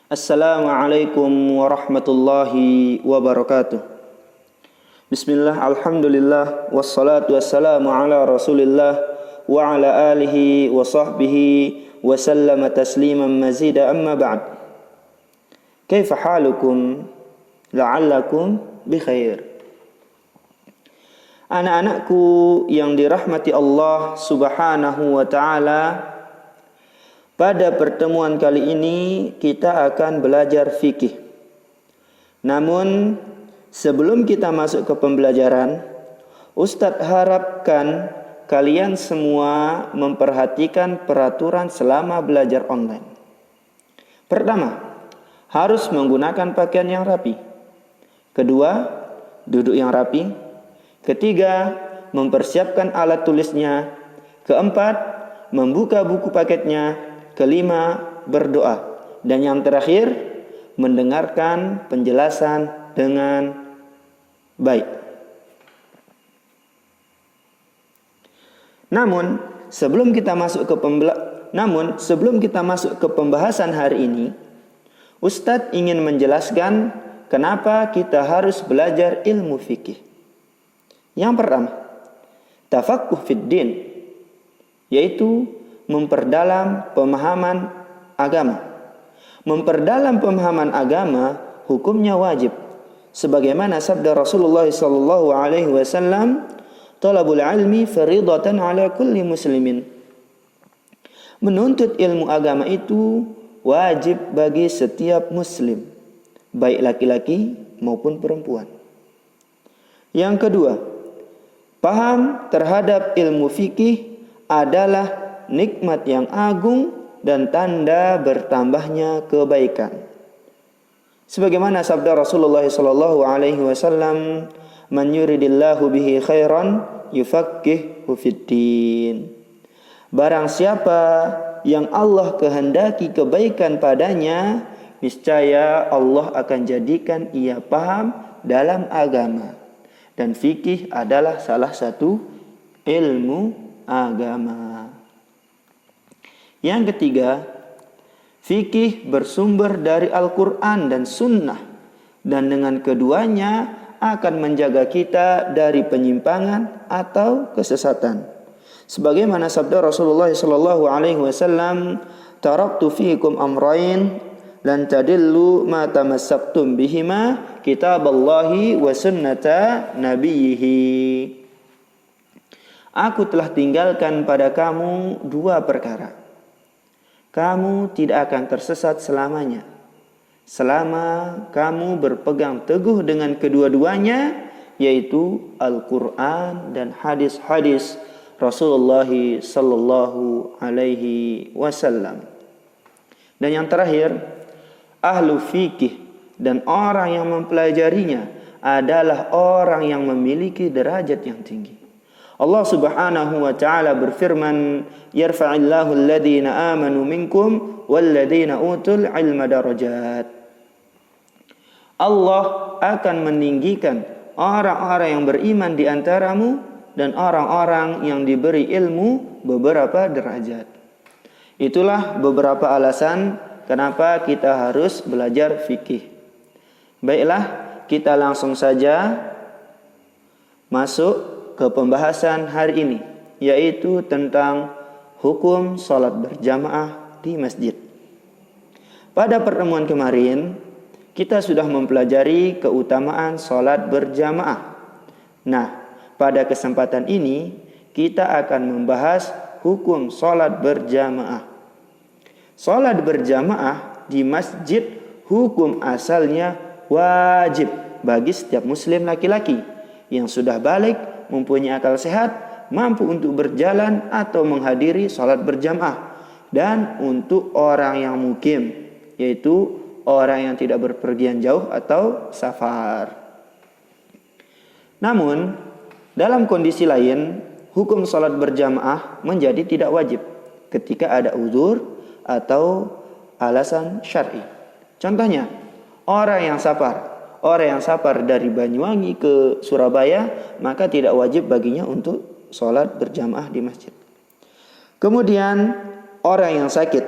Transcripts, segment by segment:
Assalamualaikum warahmatullahi wabarakatuh. Bismillah, alhamdulillah, wassalatu wassalamu ala rasulillah wa ala alihi wa sahbihi wa sallama tasliman mazida amma ba'd. Kaifa halukum? La'allakum bi khair. Anak-anakku yang dirahmati Allah subhanahu wa ta'ala, pada pertemuan kali ini kita akan belajar fikih. Namun sebelum kita masuk ke pembelajaran, Ustadz harapkan kalian semua memperhatikan peraturan selama belajar online. Pertama, harus menggunakan pakaian yang rapi. Kedua, duduk yang rapi. Ketiga, mempersiapkan alat tulisnya. Keempat, membuka buku paketnya. Kelima, berdoa. Dan yang terakhir, mendengarkan penjelasan dengan baik. Namun, sebelum kita masuk ke pembahasan hari ini, Ustadz ingin menjelaskan kenapa kita harus belajar ilmu fikih. Yang pertama, tafaqquh fid din, yaitu memperdalam pemahaman agama. Memperdalam pemahaman agama hukumnya wajib, sebagaimana sabda Rasulullah sallallahu alaihi wasallam, "Talabul ilmi fardhatun 'ala kulli muslimin." Menuntut ilmu agama itu wajib bagi setiap muslim, baik laki-laki maupun perempuan. Yang kedua, paham terhadap ilmu fikih adalah nikmat yang agung dan tanda bertambahnya kebaikan. Sebagaimana sabda Rasulullah sallallahu alaihi wasallam, "Man yuridillahu bihi khairan yufaqqihhu fid-din." Barang siapa yang Allah kehendaki kebaikan padanya, niscaya Allah akan jadikan ia paham dalam agama. Dan fikih adalah salah satu ilmu agama. Yang ketiga, fikih bersumber dari Al-Quran dan Sunnah, dan dengan keduanya akan menjaga kita dari penyimpangan atau kesesatan. Sebagaimana sabda Rasulullah sallallahu alaihi wasallam, "Taraktu fiikum amrayn lan tadillu ma tamassaktum bihima, kitaballahi wa sunnata nabiyhi." Aku telah tinggalkan pada kamu dua perkara. Kamu tidak akan tersesat selamanya, selama kamu berpegang teguh dengan kedua-duanya, yaitu Al-Quran dan hadis-hadis Rasulullah sallallahu alaihi wasallam. Dan yang terakhir, ahlu fikih dan orang yang mempelajarinya adalah orang yang memiliki derajat yang tinggi. Allah subhanahu wa ta'ala berfirman, "Yarfa'illahu alladhina amanu minkum walladhina utul ilma darajat." Allah akan meninggikan orang-orang yang beriman di antaramu dan orang-orang yang diberi ilmu beberapa derajat. Itulah beberapa alasan kenapa kita harus belajar fikih. Baiklah, kita langsung saja masuk ke pembahasan hari ini, yaitu tentang hukum salat berjamaah di masjid. Pada pertemuan kemarin, kita sudah mempelajari keutamaan salat berjamaah. Nah, pada kesempatan ini kita akan membahas hukum salat berjamaah. Salat berjamaah di masjid hukum asalnya wajib bagi setiap muslim laki-laki yang sudah balik, mempunyai akal sehat, mampu untuk berjalan atau menghadiri salat berjamaah, dan untuk orang yang mukim, yaitu orang yang tidak berpergian jauh atau safar. Namun, dalam kondisi lain, hukum salat berjamaah menjadi tidak wajib ketika ada uzur atau alasan syar'i. Contohnya, orang yang safar dari Banyuwangi ke Surabaya, maka tidak wajib baginya untuk sholat berjamaah di masjid. Kemudian orang yang sakit,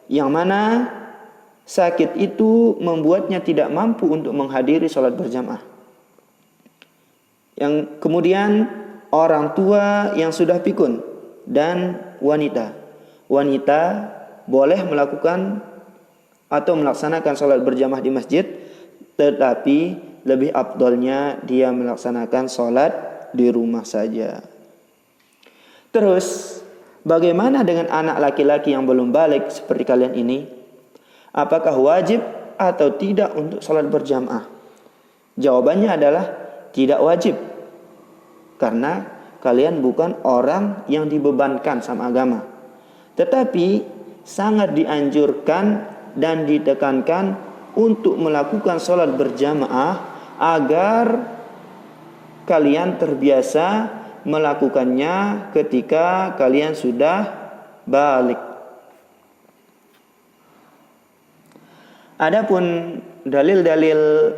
yang mana sakit itu membuatnya tidak mampu untuk menghadiri sholat berjamaah. Yang kemudian orang tua yang sudah pikun dan wanita. Wanita boleh melakukan atau melaksanakan sholat berjamaah di masjid, tetapi lebih afdolnya dia melaksanakan sholat di rumah saja. Terus, bagaimana dengan anak laki-laki yang belum balik seperti kalian ini? Apakah wajib atau tidak untuk sholat berjamaah? Jawabannya adalah tidak wajib. Karena kalian bukan orang yang dibebankan sama agama. Tetapi sangat dianjurkan dan ditekankan untuk melakukan sholat berjamaah agar kalian terbiasa melakukannya ketika kalian sudah balik. Adapun dalil-dalil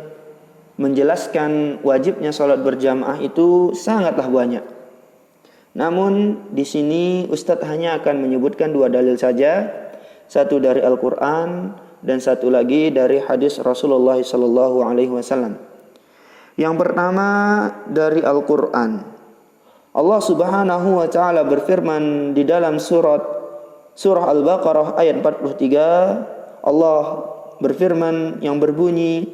menjelaskan wajibnya sholat berjamaah itu sangatlah banyak. Namun di sini Ustadz hanya akan menyebutkan 2 dalil saja, satu dari Al-Quran dan satu lagi dari hadis Rasulullah SAW. Yang pertama dari Al-Quran. Allah Subhanahu wa taala berfirman di dalam surah Al-Baqarah ayat 43. Allah berfirman yang berbunyi,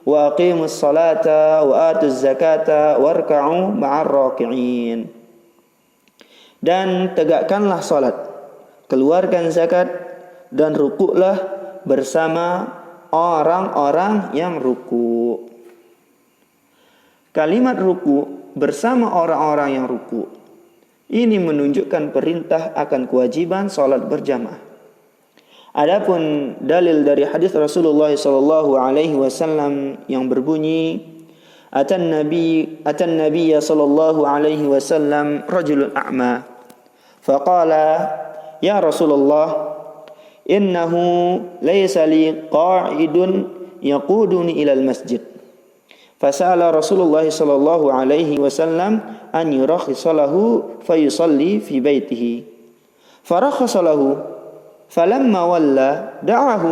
wa aqimus salata wa atuz zakata warka'u ma'ar raki'in. Dan tegakkanlah salat, keluarkan zakat, dan rukuklah bersama orang-orang yang ruku. Kalimat ruku bersama orang-orang yang ruku ini menunjukkan perintah akan kewajiban salat berjamaah. Adapun dalil dari hadis Rasulullah sallallahu alaihi wasallam yang berbunyi, atan nabiy sallallahu alaihi wasallam rajulun a'ma faqala ya Rasulullah innahu laysa li qa'idun yaquduni ila al-masjid. Fasala Rasulullah sallallahu alaihi wasallam an yurakhisa lahu fayusalli fi baitihi. Farakhasa lahu. Falamma walla da'ahu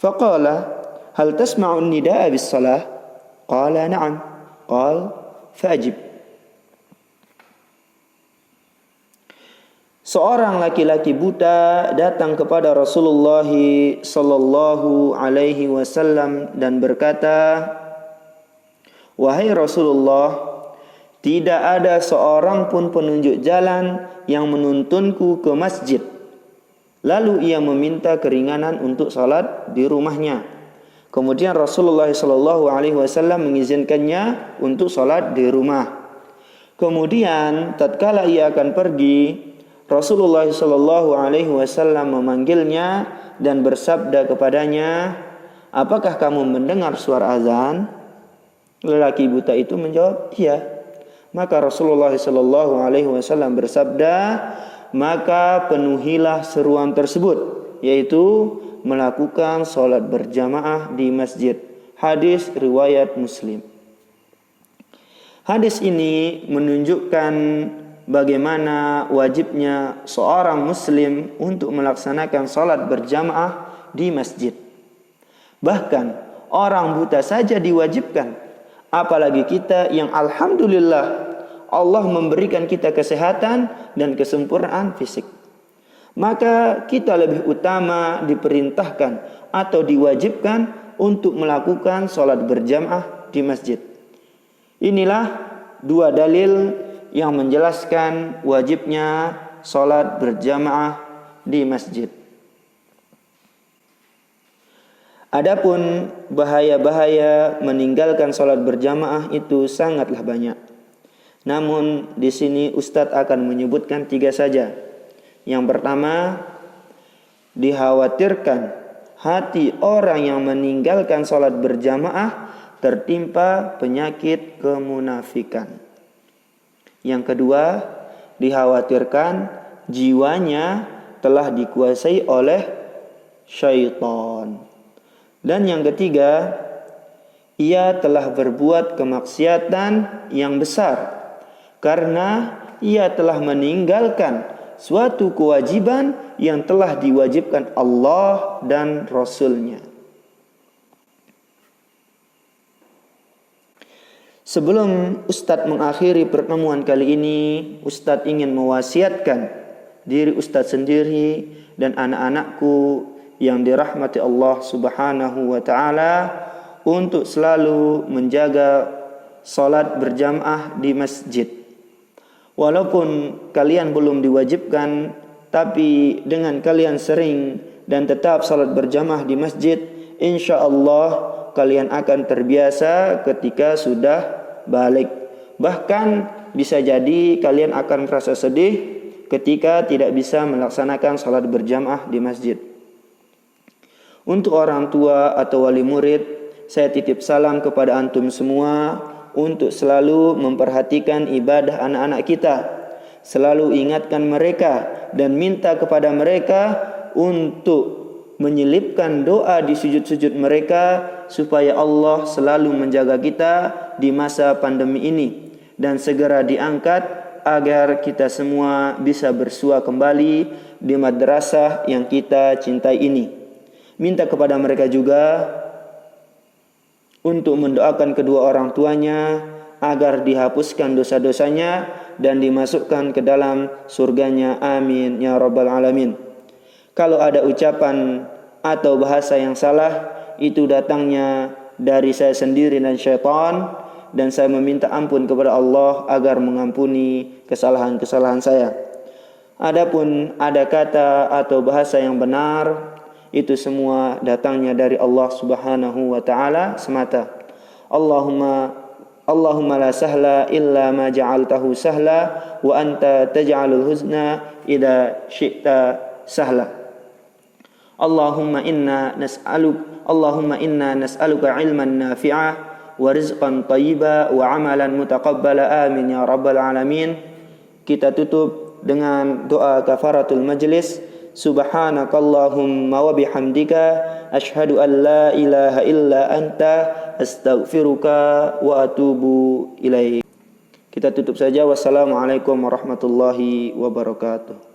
faqala hal tasma'u an-nida'a bis-salah? Qala na'am. Qala fa'ajib. Seorang laki-laki buta datang kepada Rasulullah sallallahu alaihi wasallam dan berkata, wahai Rasulullah, tidak ada seorang pun penunjuk jalan yang menuntunku ke masjid. Lalu ia meminta keringanan untuk salat di rumahnya. Kemudian Rasulullah SAW mengizinkannya untuk salat di rumah. Kemudian tatkala ia akan pergi, Rasulullah SAW memanggilnya dan bersabda kepadanya, apakah kamu mendengar suara azan? Lelaki buta itu menjawab, iya. Maka Rasulullah SAW bersabda, maka penuhilah seruan tersebut, yaitu melakukan sholat berjamaah di masjid. Hadis riwayat Muslim. Hadis ini menunjukkan bagaimana wajibnya seorang muslim untuk melaksanakan sholat berjamaah di masjid. Bahkan orang buta saja diwajibkan. Apalagi kita yang alhamdulillah Allah memberikan kita kesehatan dan kesempurnaan fisik. Maka kita lebih utama diperintahkan atau diwajibkan untuk melakukan sholat berjamaah di masjid. Inilah 2 dalil yang menjelaskan wajibnya sholat berjamaah di masjid. Adapun bahaya-bahaya meninggalkan sholat berjamaah itu sangatlah banyak. Namun di sini Ustadz akan menyebutkan 3 saja. Yang pertama, dikhawatirkan hati orang yang meninggalkan sholat berjamaah tertimpa penyakit kemunafikan. Yang kedua, dikhawatirkan jiwanya telah dikuasai oleh syaitan. Dan yang ketiga, ia telah berbuat kemaksiatan yang besar karena ia telah meninggalkan suatu kewajiban yang telah diwajibkan Allah dan Rasul-Nya. Sebelum Ustadz mengakhiri pertemuan kali ini, Ustadz ingin mewasiatkan diri Ustadz sendiri dan anak-anakku yang dirahmati Allah Subhanahu wa ta'ala untuk selalu menjaga salat berjamaah di masjid. Walaupun kalian belum diwajibkan, tapi dengan kalian sering dan tetap salat berjamaah di masjid, insya Allah kalian akan terbiasa ketika sudah balik. Bahkan bisa jadi kalian akan merasa sedih ketika tidak bisa melaksanakan salat berjamaah di masjid. Untuk orang tua atau wali murid, saya titip salam kepada antum semua untuk selalu memperhatikan ibadah anak-anak kita. Selalu ingatkan mereka dan minta kepada mereka untuk menyelipkan doa di sujud-sujud mereka supaya Allah selalu menjaga kita di masa pandemi ini dan segera diangkat agar kita semua bisa bersua kembali di madrasah yang kita cintai ini. Minta kepada mereka juga untuk mendoakan kedua orang tuanya agar dihapuskan dosa-dosanya dan dimasukkan ke dalam surganya. Amin ya rabbal alamin. Kalau ada ucapan atau bahasa yang salah, itu datangnya dari saya sendiri dan syaitan, dan saya meminta ampun kepada Allah agar mengampuni kesalahan-kesalahan saya. Adapun ada kata atau bahasa yang benar, itu semua datangnya dari Allah Subhanahu wa ta'ala semata. Allahumma la sahla illa ma ja'altahu sahla wa anta taj'alul huzna idza syi'ta sahla. Allahumma inna nas'aluka ilman nafi'ah wa rizqan thayyiba wa amalan mutaqabbala. Amin ya rabbal alamin. Kita tutup dengan doa kafaratul majlis. Subhanakallahumma wa bihamdika asyhadu an la ilaha illa anta astaghfiruka wa atubu ilaik. Kita tutup saja. Wassalamualaikum warahmatullahi wabarakatuh.